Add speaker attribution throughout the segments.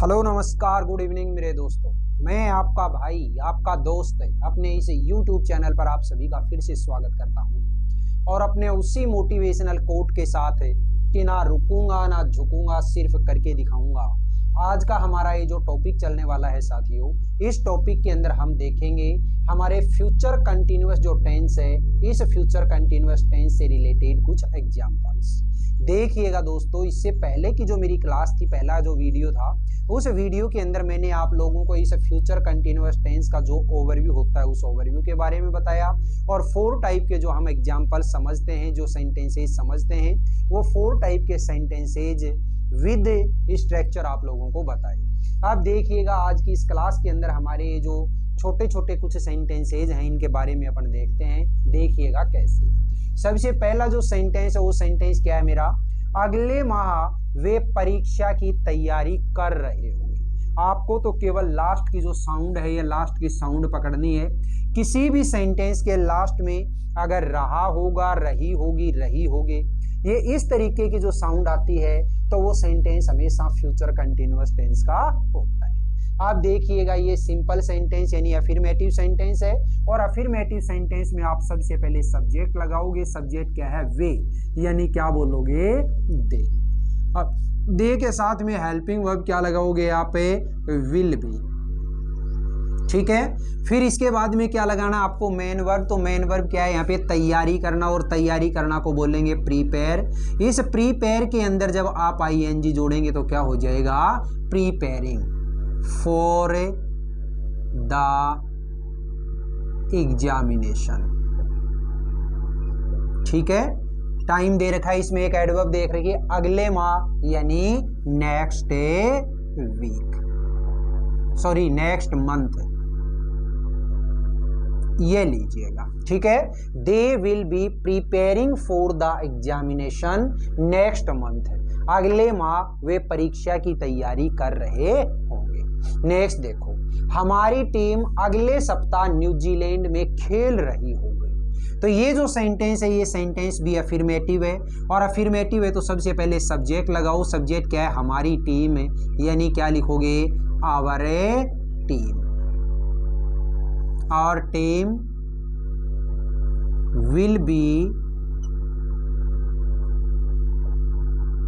Speaker 1: Hello नमस्कार good evening मेरे दोस्तों। मैं आपका भाई आपका दोस्त अपने इस YouTube चैनल पर आप सभी का फिर से स्वागत करता हूं और अपने उसी मोटिवेशनल कोट के साथ कि ना रुकूंगा ना झुकूंगा सिर्फ करके दिखाऊंगा। आज का हमारा ये जो टॉपिक चलने वाला है साथियों, इस टॉपिक के अंदर हम देखेंगे हमारे फ्यूचर कंटिन्यूअस जो टेंस है, इस फ्यूचर कंटिन्यूअस टेंस से रिलेटेड कुछ एग्जांपल्स देखिएगा दोस्तों। इससे पहले की जो मेरी क्लास थी, पहला जो वीडियो था, उस वीडियो के अंदर मैंने आप लोगों को इस फ्यूचर कंटिन्यूअस टेंस का जो ओवरव्यू होता है उस ओवरव्यू के बारे में बताया और 4 टाइप के जो हम एग्जांपल समझते हैं, जो सेंटेंसेज समझते हैं, वो 4 टाइप के सेंटेंसेज विद स्ट्रक्चर आप लोगों को बताए। अब देखिएगा आज की इस क्लास के अंदर हमारे जो छोटे छोटे कुछ सेंटेंसेज हैं, इनके बारे में अपन देखते हैं। देखिएगा कैसे। सबसे पहला जो सेंटेंस है वो सेंटेंस क्या है मेरा, अगले माह वे परीक्षा की तैयारी कर रहे होंगे। आपको तो केवल लास्ट की जो साउंड है, ये लास्ट की साउंड पकड़नी है। किसी भी सेंटेंस के लास्ट में अगर रहा होगा, रही होगी, रही होगे, ये इस तरीके की जो साउंड आती है तो वो सेंटेंस हमेशा फ्यूचर कंटिन्यूअस टेंस का होता है। आप देखिएगा ये सिंपल सेंटेंस यानी अफर्मेटिव सेंटेंस है और अफर्मेटिव सेंटेंस में आप सबसे पहले सब्जेक्ट लगाओगे। सब्जेक्ट क्या है? वे, यानी क्या बोलोगे? दे। अब दे के साथ में हेल्पिंग वर्ब क्या लगाओगे? यहाँ पे विल बी। ठीक है। फिर इसके बाद में क्या लगाना आपको? Main verb. तो मेन वर्ब क्या है? यहाँ पे तैयारी करना, और तैयारी करना को बोलेंगे प्रीपेयर। इस प्रीपेयर के अंदर जब आप ING जोड़ेंगे तो क्या हो जाएगा? Preparing for the examination. ठीक है। टाइम दे रखा है, इसमें एक एडवर्ब देख रखिए, अगले माह यानी next week, sorry next month, ये लीजिएगा। ठीक है। They will be preparing for the examination next month. अगले माह वे परीक्षा की तैयारी कर रहे होंगे। नेक्स्ट देखो, हमारी टीम अगले सप्ताह न्यूजीलैंड में खेल रही होगी। तो ये जो सेंटेंस है, ये सेंटेंस भी अफर्मेटिव है और अफर्मेटिव है तो सबसे पहले सब्जेक्ट लगाओ। सब्जेक्ट क्या है? हमारी टीम है, यानी क्या लिखोगे? Our team. Our team will be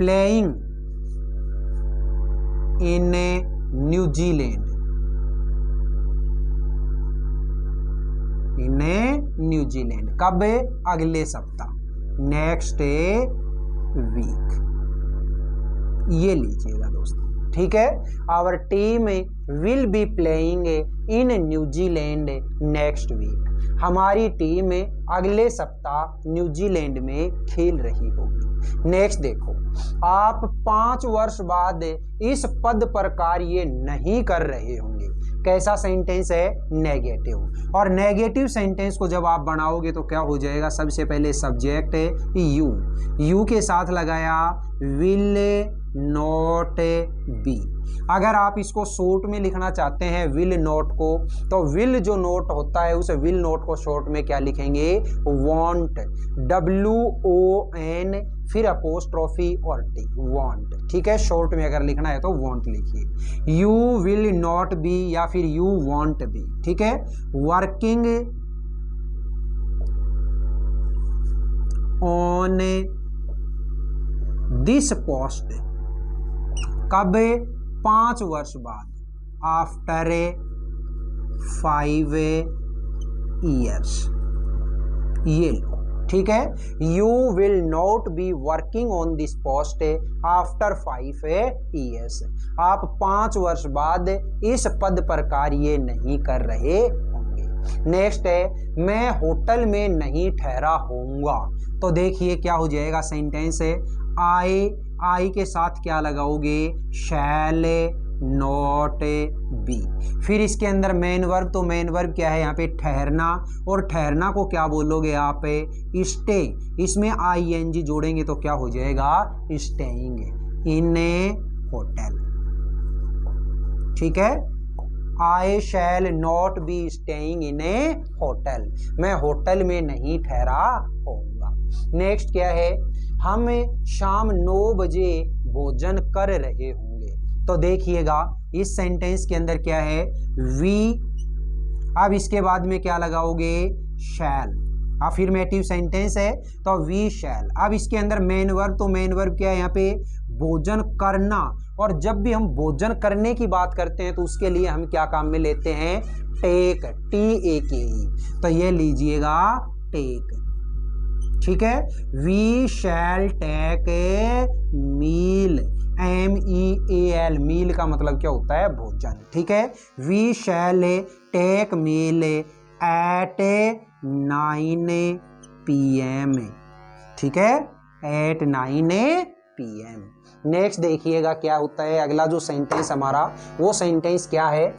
Speaker 1: playing in New Zealand. In New Zealand. कब? अगले सप्ताह, नेक्स्ट वीक। ये लीजिएगा दोस्तों। ठीक है। Our team will be playing in New Zealand next week. हमारी टीम अगले सप्ताह न्यूजीलैंड में खेल रही होगी। नेक्स्ट देखो, आप 5 वर्ष बाद इस पद पर कार्य नहीं कर रहे होंगे। कैसा सेंटेंस है? नेगेटिव। और नेगेटिव सेंटेंस को जब आप बनाओगे तो क्या हो जाएगा? सबसे पहले सब्जेक्ट यू, यू के साथ लगाया विल नॉट बी। अगर आप इसको शॉर्ट में लिखना चाहते हैं विल नॉट को, तो विल जो नोट होता है उस विल नॉट को शॉर्ट में क्या लिखेंगे? वॉन्ट, WON, फिर अपोस्ट्रोफी और टी, वॉन्ट। ठीक है। शॉर्ट में अगर लिखना है तो वॉन्ट लिखिए। यू विल नॉट बी या फिर यू वॉन्ट बी। ठीक है। Working on this post. कब? 5 वर्ष बाद, आफ्टर 5 years। ये लो। ठीक है। You will not be working on this post after 5 years। आप 5 वर्ष बाद इस पद पर कार्य नहीं कर रहे होंगे। नेक्स्ट है, मैं होटल में नहीं ठहरा होऊंगा। तो देखिए क्या हो जाएगा? सेंटेंस है आई के साथ क्या लगाओगे? शैल नॉट बी। फिर इसके अंदर मेन वर्ब, तो मेन वर्ब क्या है? यहाँ पे ठहरना, और ठहरना को क्या बोलोगे आप? स्टे। इसमें ING जोड़ेंगे तो क्या हो जाएगा? Staying in a hotel. ठीक है। I shall not be staying in a hotel. मैं होटल में नहीं ठहरा होऊंगा। नेक्स्ट क्या है? हम शाम 9 बजे भोजन कर रहे होंगे। तो देखिएगा इस सेंटेंस के अंदर क्या है, वी, अब इसके बाद में क्या लगाओगे, शैल, अफर्मेटिव सेंटेंस है तो वी शैल। अब इसके अंदर मेन वर्ब, तो मेन वर्ब क्या है यहाँ पे, भोजन करना, और जब भी हम भोजन करने की बात करते हैं तो उसके लिए हम क्या काम में लेते हैं, टेक, TAKE, तो ये लीजिएगा टेक, ठीक है। We shall take a meal, MEAL, meal का मतलब क्या होता है, भोजन, ठीक है। We shall take meal at 9 PM, ठीक है, एट 9 PM। नेक्स्ट देखिएगा क्या होता है, अगला जो सेंटेंस हमारा, वो सेंटेंस क्या है,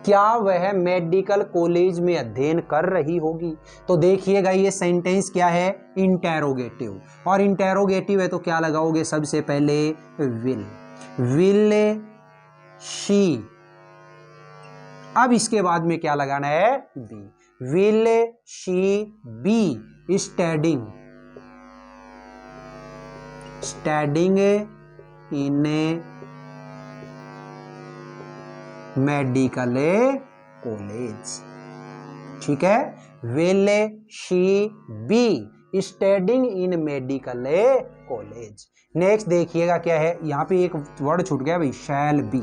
Speaker 1: क्या वह मेडिकल कॉलेज में अध्ययन कर रही होगी। तो देखिएगा ये सेंटेंस क्या है, इंटेरोगेटिव, और इंटेरोगेटिव है तो क्या लगाओगे, सबसे पहले विल शी, अब इसके बाद में क्या लगाना है, be, will she be studying in medical college, ठीक है, will she be studying in medical college. Next देखिएगा क्या है, यहाँ पे एक वर्ड छूट गया भाई, शैल बी,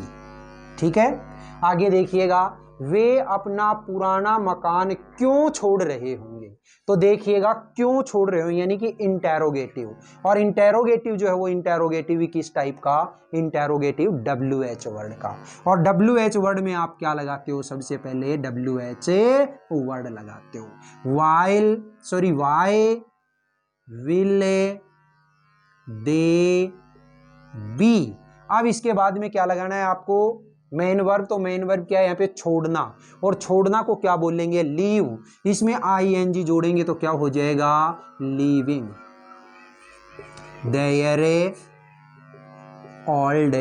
Speaker 1: ठीक है। आगे देखिएगा, वे अपना पुराना मकान क्यों छोड़ रहे होंगे। तो देखिएगा क्यों छोड़ रहे हो, यानी कि इंटेरोगेटिव, और इंटेरोगेटिव जो है वो इंटेरोगेटिव किस टाइप का, इंटेरोगेटिव WH वर्ड का, और WH वर्ड में आप क्या लगाते हो, सबसे पहले WH वर्ड लगाते हो, वाई विल दे बी। अब इसके बाद में क्या लगाना है आपको, मेन वर्ब, तो मेन वर्ब क्या है यहाँ पे, छोड़ना, और छोड़ना को क्या बोलेंगे, लीव, इसमें ING जोड़ेंगे तो क्या हो जाएगा, लीविंग देयर ओल्ड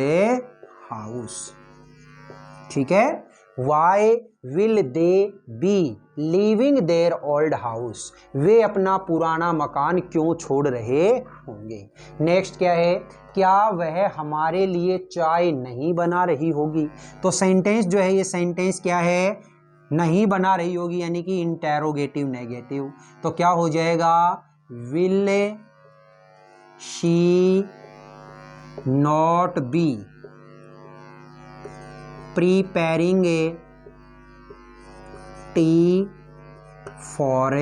Speaker 1: हाउस, ठीक है। Why will they be leaving their old house, वे अपना पुराना मकान क्यों छोड़ रहे होंगे। नेक्स्ट क्या है, क्या वह हमारे लिए चाय नहीं बना रही होगी। तो सेंटेंस जो है, ये सेंटेंस क्या है, नहीं बना रही होगी, यानी कि इंटेरोगेटिव नेगेटिव, तो क्या हो जाएगा, will she not be preparing A T for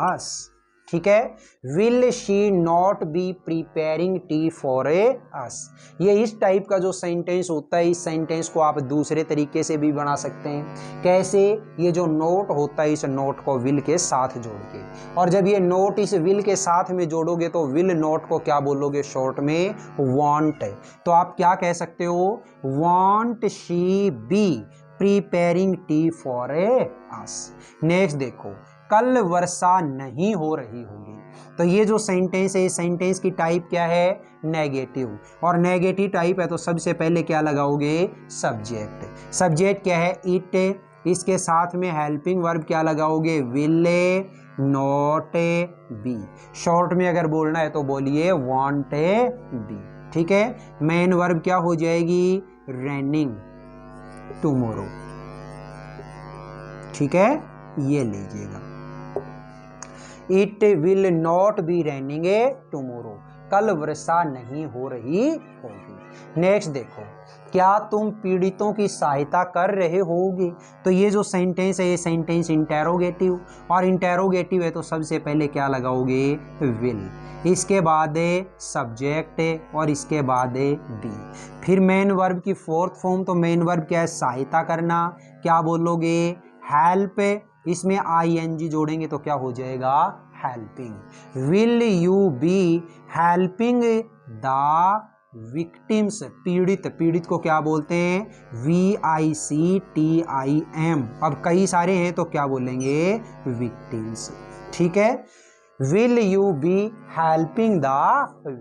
Speaker 1: us, ठीक है, will she not be preparing T for us. ये इस टाइप का जो सेंटेंस होता है, इस सेंटेंस को आप दूसरे तरीके से भी बना सकते हैं। कैसे, ये जो नोट होता है, इस नोट को विल के साथ जोड़ के, और जब ये नोट इस विल के साथ में जोड़ोगे तो विल नोट को क्या बोलोगे, शॉर्ट में वांट, तो आप क्या कह सकते हो, want she be preparing T for us. Next देखो, कल वर्षा नहीं हो रही होगी। तो ये जो सेंटेंस है, इस सेंटेंस की टाइप क्या है, नेगेटिव, और नेगेटिव टाइप है तो सबसे पहले क्या लगाओगे, सब्जेक्ट। सब्जेक्ट क्या है, इट, इसके साथ में हेल्पिंग वर्ब क्या लगाओगे, विल नॉट बी, शॉर्ट में अगर बोलना है तो बोलिए वांट बी, ठीक है। मेन वर्ब क्या हो जाएगी, रेनिंग टुमारो, ठीक है, ये लीजिएगा, it will not be raining tomorrow, कल वर्षा नहीं हो रही होगी। नेक्स्ट देखो, क्या तुम पीड़ितों की सहायता कर रहे होगे। तो ये जो सेंटेंस है, ये सेंटेंस इंटेरोगेटिव, और इंटेरोगेटिव है तो सबसे पहले क्या लगाओगे, विल, इसके बाद सब्जेक्ट, और इसके बाद बी, फिर मेन वर्ब की फोर्थ फॉर्म, तो मेन वर्ब क्या है, सहायता करना, क्या बोलोगे, हेल्प, इसमें ING जोड़ेंगे तो क्या हो जाएगा, helping. Will you be helping the victims, पीड़ित, पीड़ित को क्या बोलते हैं, VICTIM, अब कई सारे हैं तो क्या बोलेंगे, विक्टिम्स, ठीक है। Will you be helping the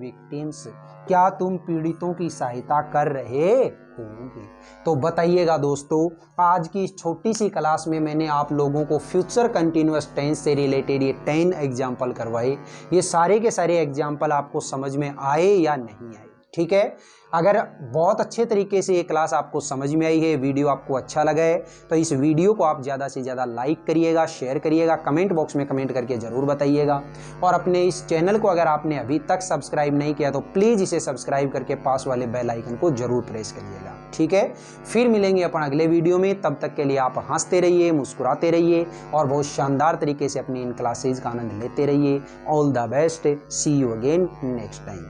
Speaker 1: victims, क्या तुम पीड़ितों की सहायता कर रहे होंगे। तो बताइएगा दोस्तों, आज की इस छोटी सी क्लास में मैंने आप लोगों को फ्यूचर कंटिन्यूअस टेंस से रिलेटेड ये 10 एग्जाम्पल करवाए। ये सारे के सारे एग्जाम्पल आपको समझ में आए या नहीं आए, ठीक है। अगर बहुत अच्छे तरीके से ये क्लास आपको समझ में आई है, वीडियो आपको अच्छा लगा है, तो इस वीडियो को आप ज़्यादा से ज़्यादा लाइक करिएगा, शेयर करिएगा, कमेंट बॉक्स में कमेंट करके ज़रूर बताइएगा। और अपने इस चैनल को अगर आपने अभी तक सब्सक्राइब नहीं किया तो प्लीज़ इसे सब्सक्राइब करके पास वाले बेल आइकन को ज़रूर प्रेस करिएगा, ठीक है। फिर मिलेंगे अपन अगले वीडियो में, तब तक के लिए आप हंसते रहिए, मुस्कुराते रहिए और बहुत शानदार तरीके से अपनी इन क्लासेज का आनंद लेते रहिए। All the best, see you again next time.